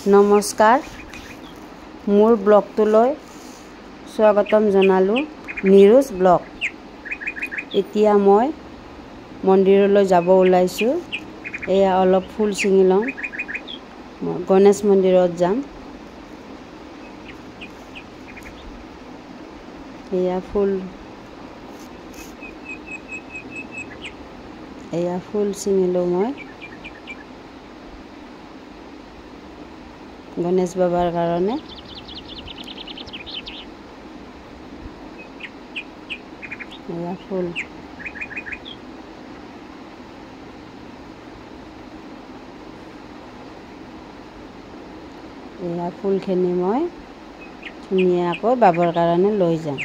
নমস্কাৰ, মোৰ ব্লগটোলৈ স্বাগতম জনালোঁ। নিৰোজ ব্লগ। এতিয়া মই মন্দিৰলৈ যাব ওলাইছোঁ। এয়া অলপ ফুল ছিঙি লওঁ। গণেশ মন্দিৰত যাম। এয়া ফুল ছিঙিলোঁ মই গণেশ বাবাৰ কাৰণে। এয়া ফুল। এয়া ফুলখিনি মই ধুনীয়াকৈ বাবৰ কাৰণে লৈ যাম।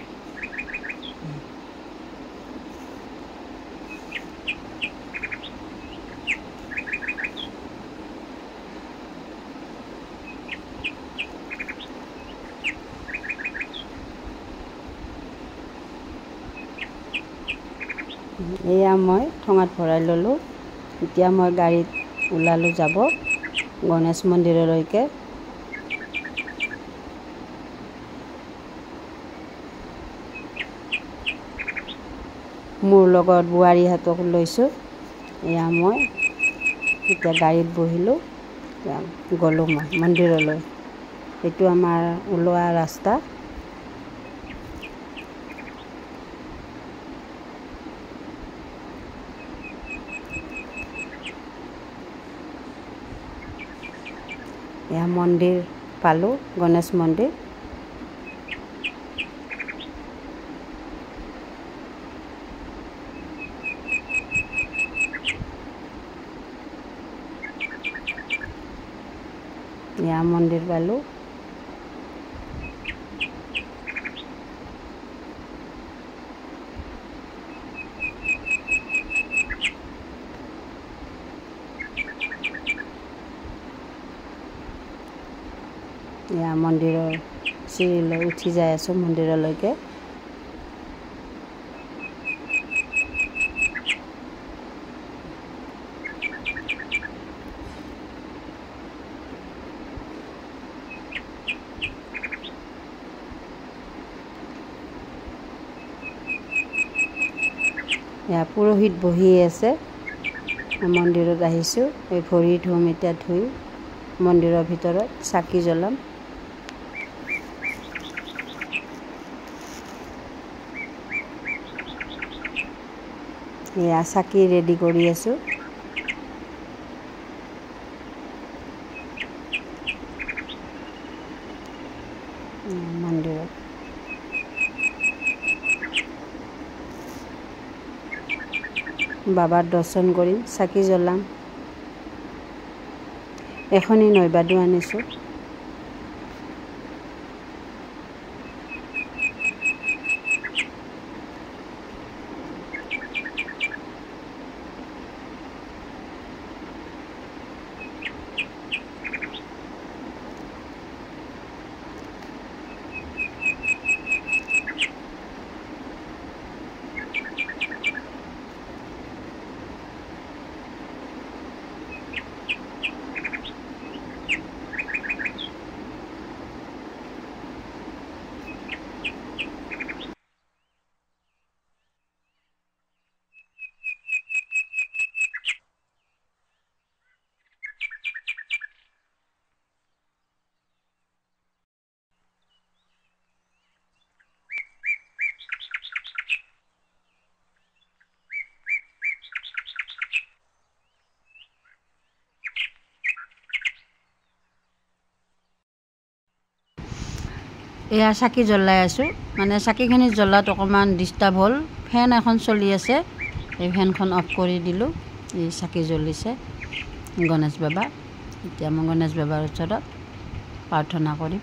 এয়া মই ঠোঙাত ভৰাই ল'লোঁ। এতিয়া মই গাড়ীত ওলালোঁ যাব গণেশ মন্দিৰলৈকে। মোৰ লগত বোৱাৰীহঁতক লৈছোঁ। এয়া মই এতিয়া গাড়ীত বহিলোঁ, গ'লোঁ মই মন্দিৰলৈ। এইটো আমাৰ ওলোৱা ৰাস্তা। এয়া মন্দিৰ পালোঁ, গণেশ মন্দিৰ। এয়া মন্দিৰ পালোঁ। এয়া মন্দিৰৰ চিৰিলৈ উঠি যাই আছোঁ মন্দিৰলৈকে। এয়া পুৰোহিত বহি আছে। মন্দিৰত আহিছোঁ। এই ভৰি ধুম, এতিয়া ধুই মন্দিৰৰ ভিতৰত চাকি জ্বলাম। এয়া চাকি ৰেডি কৰি আছোঁ। মন্দিৰত বাবাৰ দৰ্শন কৰিম, চাকি জ্বলাম। এখনি নৈবাদ্য আনিছোঁ। এয়া চাকি জ্বলাই আছোঁ। মানে চাকিখিনি জ্বলাত অকণমান ডিষ্টাৰ্ব হ'ল। ফেন এখন চলি আছে, এই ফেনখন অফ কৰি দিলোঁ। এই চাকি জ্বলিছে গণেশ বাবা। এতিয়া মই গণেশ বাবাৰ ওচৰত প্ৰাৰ্থনা কৰিম।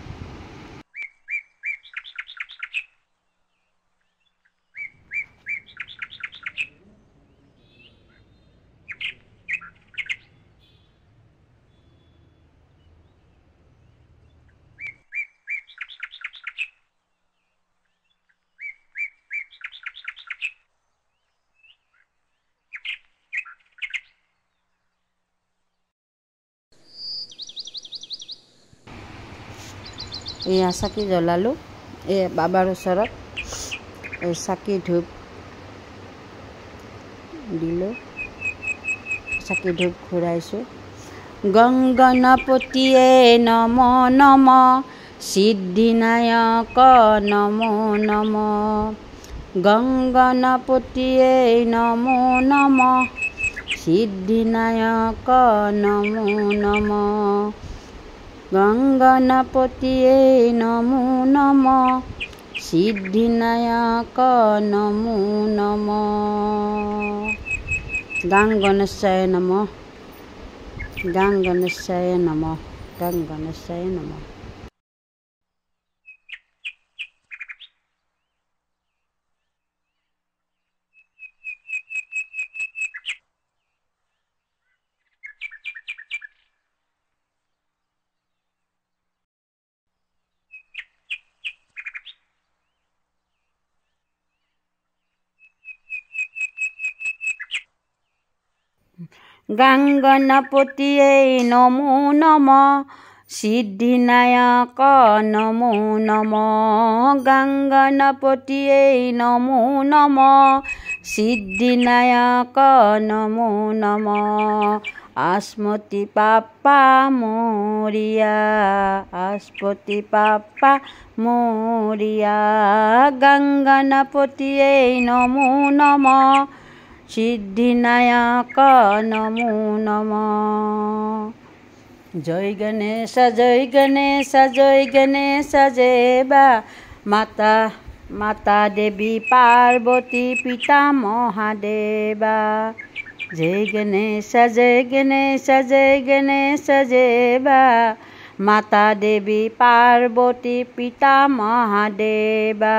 এয়া চাকি জ্বলালোঁ এই বাবাৰ ওচৰত এই চাকি ধূপ দিলোঁ চাকি ধূপ ঘূৰাইছোঁ গংগণপতিয়ে নম নম সিদ্ধিনায়ক নম নম গংগণপতিয়ে নম নম সিদ্ধিনায়ক নম নম গংগণপতিয়ে নম নম সিদ্ধিনায়ক নম নম গাং গণেশায় নমঃ গাং গণেশায় নমঃ গাং গণেশায় নমঃ গাং গণপতিয়ে নমো নম সিদ্ধিনায়ক নমো নম গাং গণপতিয়ে নমো নম সিদ্ধিনায়ক নমো নম আসমতি পাপা মৰিয়া আসমতি পাপা মৰিয়া গাং গণপতিয়ে নমো নম সিদ্ধিনায়ক নমো নম জয় গণেশ জয় গণেশ জয় গণেশ জেবা মাতা মাতা দেৱী পাৰ্বতী পিতা মহাদেৱা জয় গণেশ জয় গণেশ জয় গণেশ জেবা মাতা দেৱী পাৰ্বতী পিতা মহাদেৱা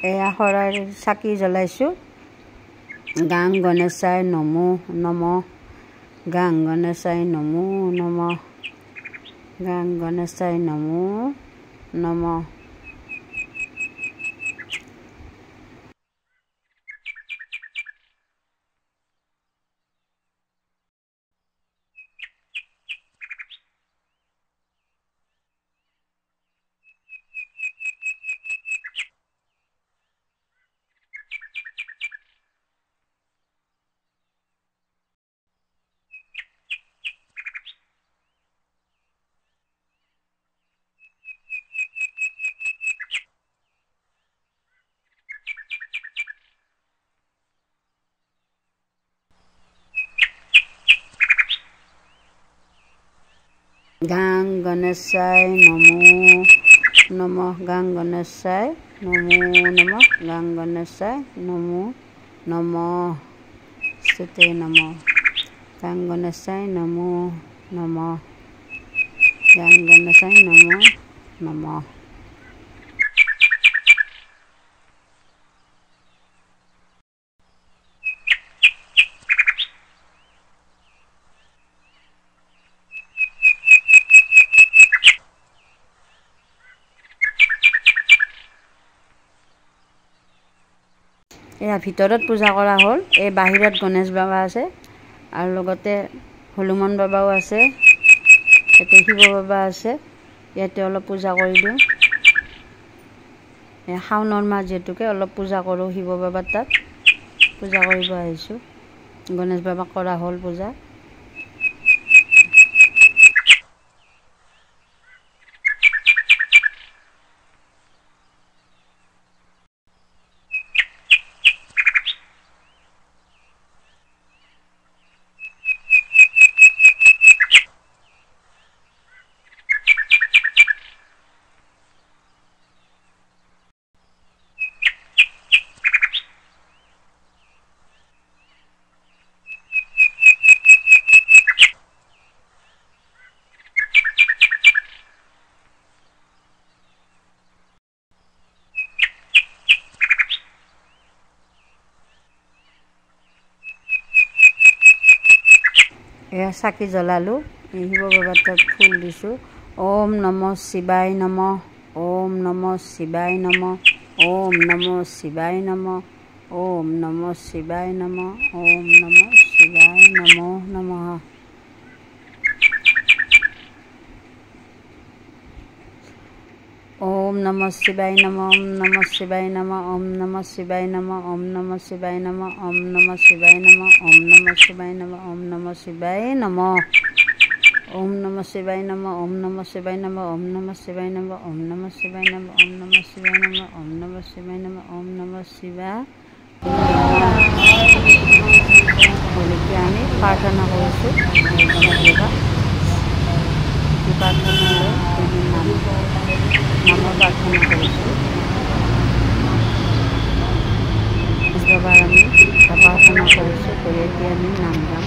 এয়া শৰাইৰ চাকি জ্বলাইছোঁ গাং গণেশায় নমো নম গাং গণেশায় নমো নম গাং গণেশায় নমো নম গাং গণেশায় নমো নম গাং গণেশায় নমো নম গাং গণেশায় নমো নম স্তুতে নম গাং গণেশায় নমো নম গাং গণেশায় নমো নম এয়া ভিতৰত পূজা কৰা হ'ল এই বাহিৰত গণেশ বাবা আছে আৰু লগতে হনুমান বাবাও আছে ইয়াতে শিৱ বাবা আছে ইয়াতে অলপ পূজা কৰি দিওঁ শাওনৰ মাহ যিহেতুকে অলপ পূজা কৰোঁ শিৱ বাবাৰ তাত পূজা কৰিব আহিছোঁ গণেশ বাবাক কৰা হ'ল পূজা এয়া চাকি জ্বলালোঁ শিৱ বাবাৰ তাত ফুল দিছোঁ ओम नमः शिवाय नमः। ओम नमः शिवाय नमः। ओम नमः शिवाय नमः। ओम नमः शिवाय नमः। ओम नमः शिवाय नमो नमः। ओम नमः शिवाय नमः। ओम नमः शिवाय नमः। ओम नमः शिवाय नमः। ओम नमः शिवाय नमः। ओम नमः शिवाय नमः। ओम नमः शिवाय नमः। ओम नमः शिवाय नमः। ओम नमः शिवाय नमः। ओम नमः शिवाय नमः। ओम नमः शिवाय नमः। ओम नमः शिवाय नमः। ओम नमः शिवाय नमः। ओम नमः शिवाय नमः। ओम नमः शिवाय বলিকে আমি প্ৰাৰ্থনা কৰিছোঁ প্ৰাৰ্থনালৈ নামৰ প্ৰাৰ্থনা কৰিছোঁ বাবাৰ আমি প্ৰাৰ্থনা কৰিছোঁ কৰি এতিয়া আমি নাম গাম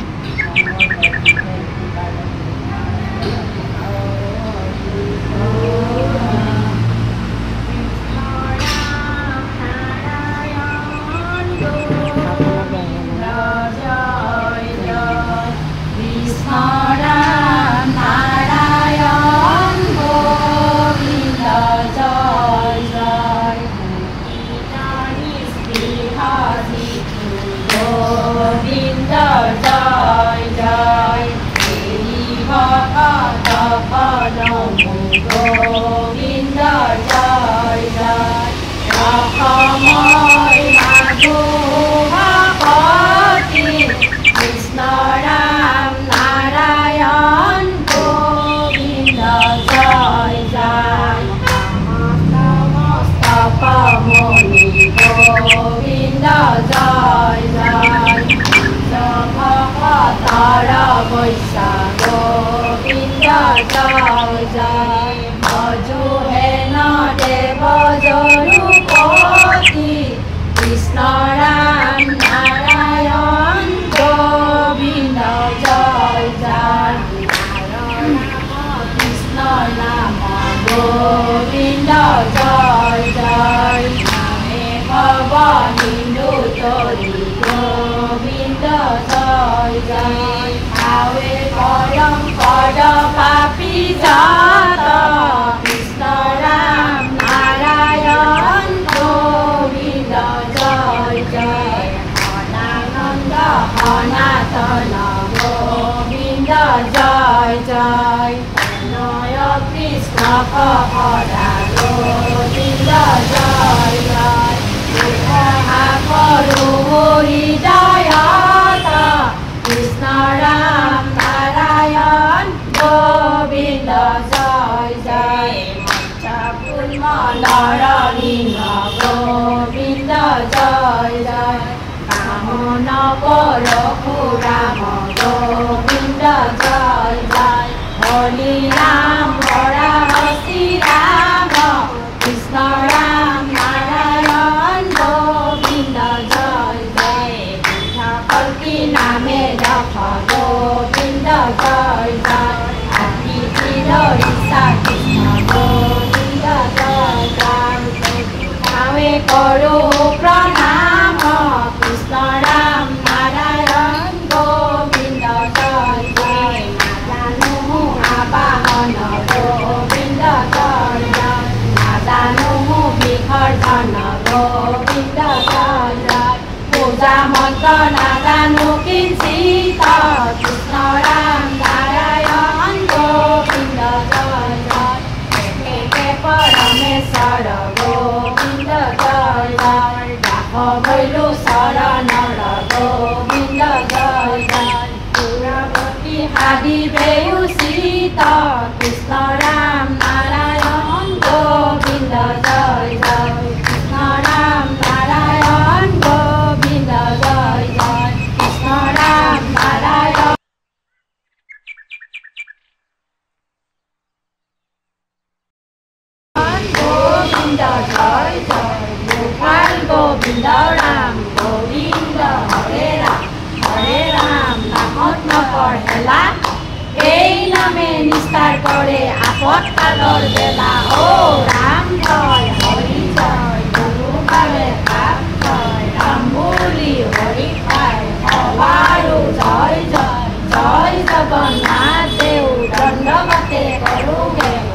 জগন্নাথ দেউ দণ্ডবতে কৰোগে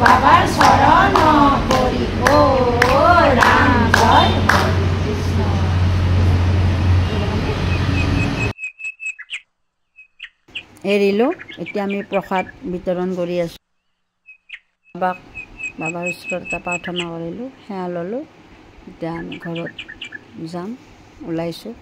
বাবাৰ শৰণ পড়ি ও ৰাম জয় হৰে কৃষ্ণ। এৰিলোঁ। এতিয়া আমি প্ৰসাদ বিতৰণ কৰি আছোঁ। বাবাৰ ওচৰত এটা প্ৰাৰ্থনা কৰিলোঁ, সেৱা ল'লোঁ। এতিয়া আমি ঘৰত যাম, ওলাইছোঁ।